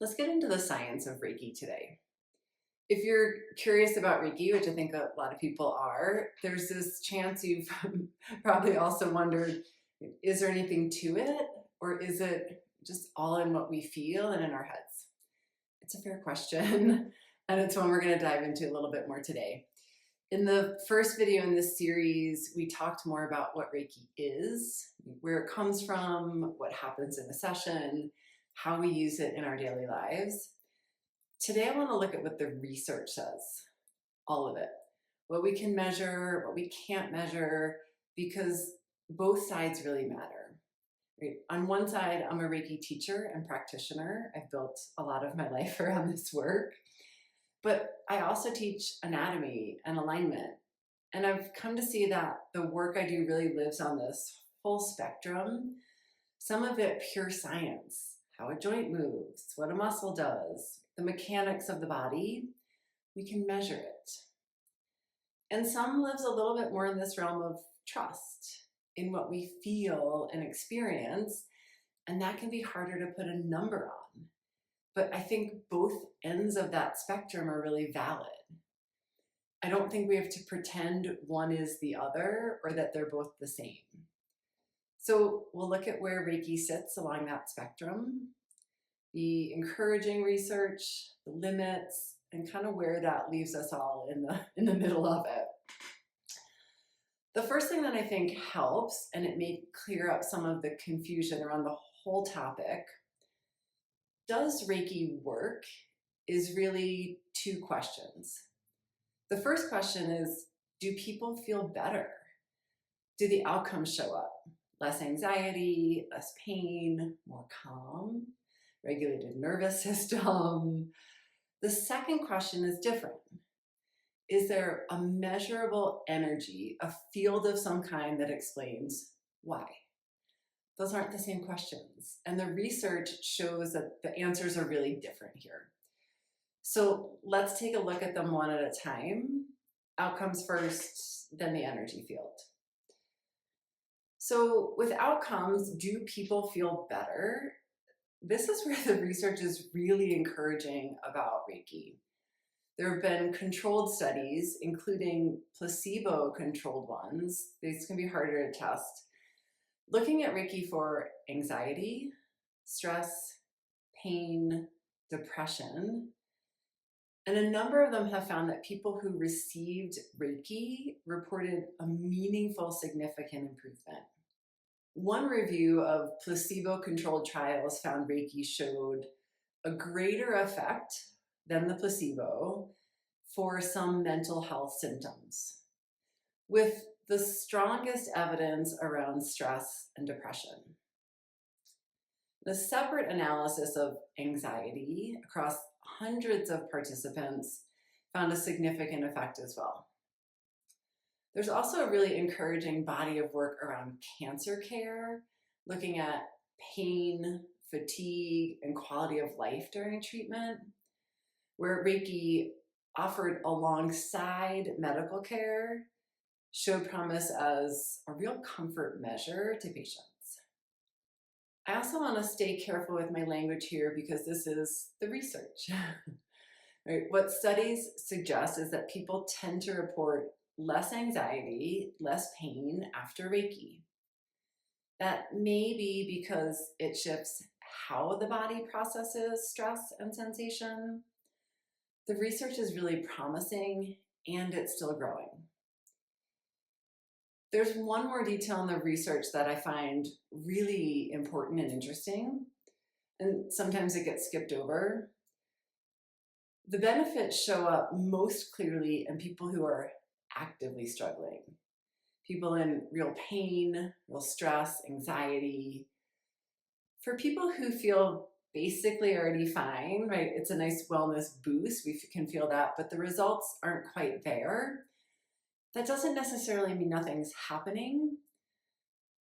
Let's get into the science of Reiki today. If you're curious about Reiki, which I think a lot of people are, there's this chance you've probably also wondered, is there anything to it? Or is it just all in what we feel and in our heads? It's a fair question, and it's one we're going to dive into a little bit more today. In the first video in this series, we talked more about what Reiki is, where it comes from, what happens in a session, how we use it in our daily lives. Today, I want to look at what the research says, all of it, what we can measure, what we can't measure, because both sides really matter. Right? On one side, I'm a Reiki teacher and practitioner. I've built a lot of my life around this work, but I also teach anatomy and alignment. And I've come to see that the work I do really lives on this full spectrum, some of it pure science, how a joint moves, what a muscle does, the mechanics of the body. We can measure it. And some lives a little bit more in this realm of trust, in what we feel and experience, and that can be harder to put a number on. But I think both ends of that spectrum are really valid. I don't think we have to pretend one is the other or that they're both the same. So we'll look at where Reiki sits along that spectrum, the encouraging research, the limits, and kind of where that leaves us all in the middle of it. The first thing that I think helps, and it may clear up some of the confusion around the whole topic, does Reiki work, is really two questions. The first question is, do people feel better? Do the outcomes show up? Less anxiety, less pain, more calm, regulated nervous system. The second question is different. Is there a measurable energy, a field of some kind that explains why? Those aren't the same questions. And the research shows that the answers are really different here. So let's take a look at them one at a time. Outcomes first, then the energy field. So with outcomes, do people feel better? This is where the research is really encouraging about Reiki. There have been controlled studies, including placebo-controlled ones. These can be harder to test. Looking at Reiki for anxiety, stress, pain, depression, and a number of them have found that people who received Reiki reported a meaningful, significant improvement. One review of placebo-controlled trials found Reiki showed a greater effect than the placebo for some mental health symptoms, with the strongest evidence around stress and depression. The separate analysis of anxiety across hundreds of participants found a significant effect as well. There's also a really encouraging body of work around cancer care, looking at pain, fatigue, and quality of life during treatment, where Reiki, offered alongside medical care, showed promise as a real comfort measure to patients. I also want to stay careful with my language here because this is the research. Right? What studies suggest is that people tend to report less anxiety, less pain after Reiki. That may be because it shifts how the body processes stress and sensation. The research is really promising and it's still growing. There's one more detail in the research that I find really important and interesting, and sometimes it gets skipped over. The benefits show up most clearly in people who are actively struggling, people in real pain, real stress, anxiety. For people who feel basically already fine, right? It's a nice wellness boost. We can feel that, but the results aren't quite there. That doesn't necessarily mean nothing's happening.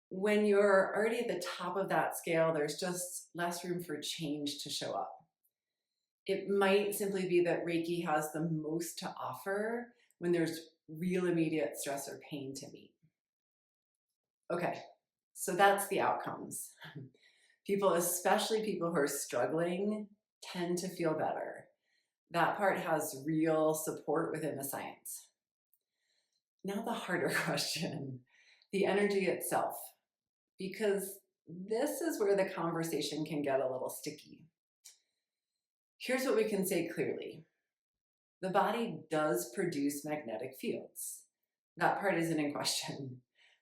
When you're already at the top of that scale, there's just less room for change to show up. It might simply be that Reiki has the most to offer when there's real immediate stress or pain to meet. Okay, so that's the outcomes. People, especially people who are struggling, tend to feel better. That part has real support within the science. Now the harder question, the energy itself, because this is where the conversation can get a little sticky. Here's what we can say clearly. The body does produce magnetic fields. That part isn't in question.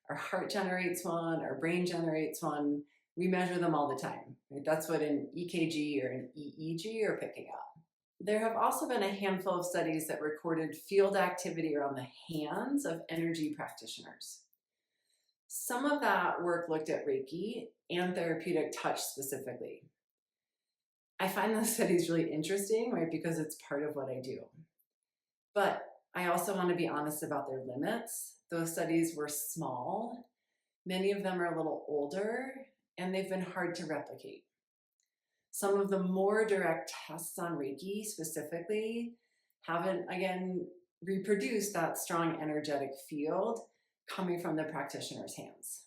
Our heart generates one, our brain generates one. We measure them all the time. Right? That's what an EKG or an EEG are picking up. There have also been a handful of studies that recorded field activity around the hands of energy practitioners. Some of that work looked at Reiki and therapeutic touch specifically. I find those studies really interesting, right, because it's part of what I do. But I also want to be honest about their limits. Those studies were small. Many of them are a little older, and they've been hard to replicate. Some of the more direct tests on Reiki specifically haven't, again, reproduced that strong energetic field coming from the practitioner's hands.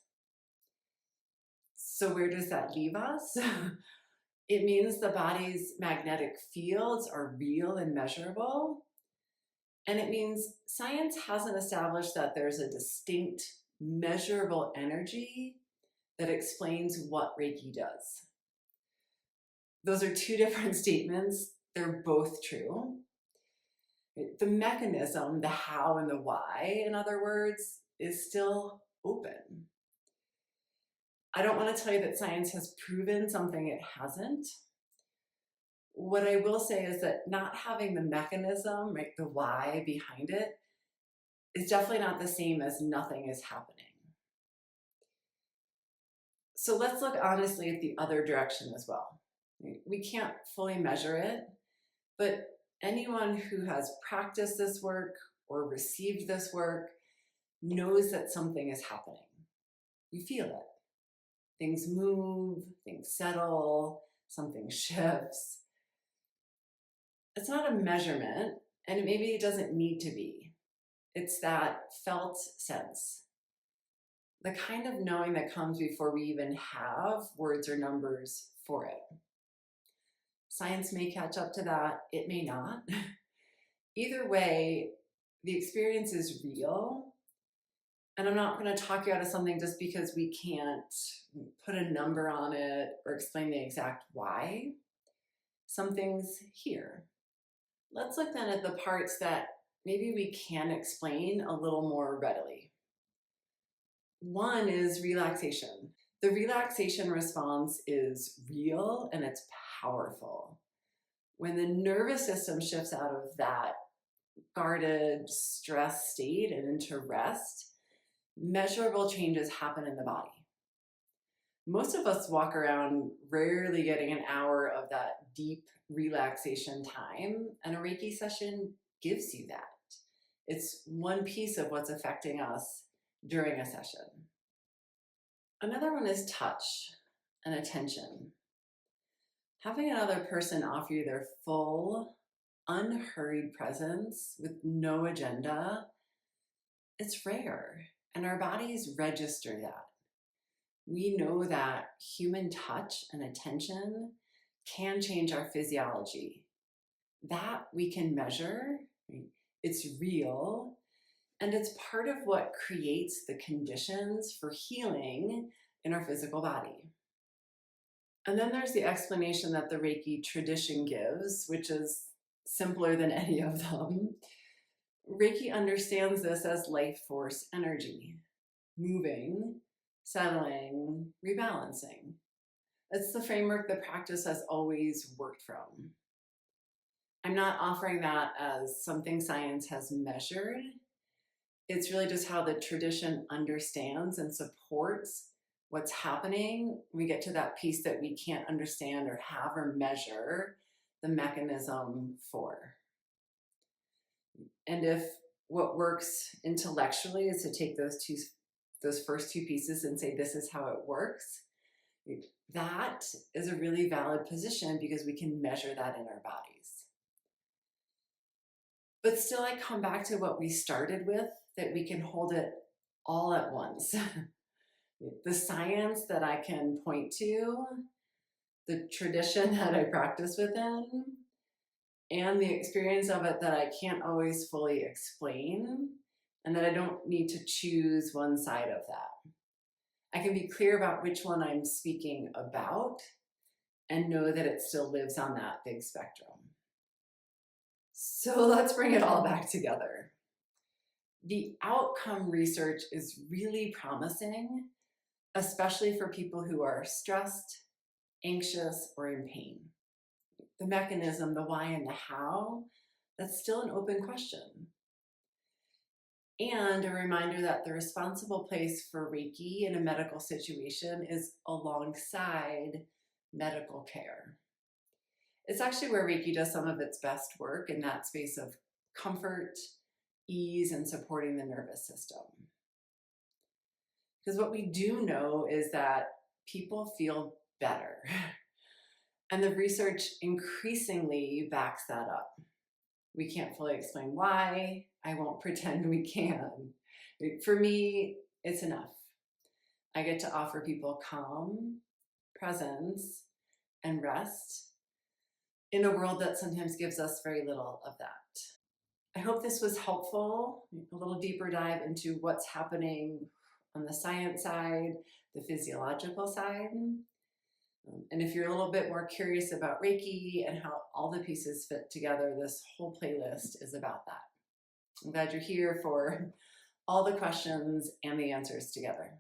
So where does that leave us? It means the body's magnetic fields are real and measurable. And it means science hasn't established that there's a distinct, measurable energy that explains what Reiki does. Those are two different statements. They're both true. The mechanism, the how and the why, in other words, is still open. I don't want to tell you that science has proven something it hasn't. What I will say is that not having the mechanism, right, the why behind it, is definitely not the same as nothing is happening. So let's look honestly at the other direction as well. We can't fully measure it, but anyone who has practiced this work or received this work knows that something is happening. You feel it. Things move, things settle, something shifts. It's not a measurement, and maybe it doesn't need to be. It's that felt sense. The kind of knowing that comes before we even have words or numbers for it. Science may catch up to that, it may not. Either way, the experience is real, and I'm not going to talk you out of something just because we can't put a number on it or explain the exact why. Something's here. Let's look then at the parts that maybe we can explain a little more readily. One is relaxation. The relaxation response is real and it's powerful. When the nervous system shifts out of that guarded stress state and into rest, measurable changes happen in the body. Most of us walk around rarely getting an hour of that deep relaxation time, and a Reiki session gives you that. It's one piece of what's affecting us during a session. Another one is touch and attention. Having another person offer you their full, unhurried presence with no agenda, it's rare, and our bodies register that. We know that human touch and attention can change our physiology. That we can measure, it's real, and it's part of what creates the conditions for healing in our physical body. And then there's the explanation that the Reiki tradition gives, which is simpler than any of them. Reiki understands this as life force energy, moving, settling, rebalancing. It's the framework the practice has always worked from. I'm not offering that as something science has measured. It's really just how the tradition understands and supports what's happening. We get to that piece that we can't understand or have or measure the mechanism for. And if what works intellectually is to take those first two pieces and say, this is how it works, that is a really valid position because we can measure that in our bodies. But still, I come back to what we started with, that we can hold it all at once. The science that I can point to the tradition that I practice within, and the experience of it that I can't always fully explain, and that I don't need to choose one side of that. I can be clear about which one I'm speaking about and know that it still lives on that big spectrum. So let's bring it all back together. The outcome research is really promising, especially for people who are stressed, anxious, or in pain. The mechanism, the why and the how, that's still an open question. And a reminder that the responsible place for Reiki in a medical situation is alongside medical care. It's actually where Reiki does some of its best work, in that space of comfort, ease, and supporting the nervous system. Because what we do know is that people feel better. And the research increasingly backs that up. We can't fully explain why. I won't pretend we can. For me, it's enough. I get to offer people calm, presence, and rest in a world that sometimes gives us very little of that. I hope this was helpful, a little deeper dive into what's happening on the science side, the physiological side. And if you're a little bit more curious about Reiki and how all the pieces fit together, this whole playlist is about that. I'm glad you're here for all the questions and the answers together.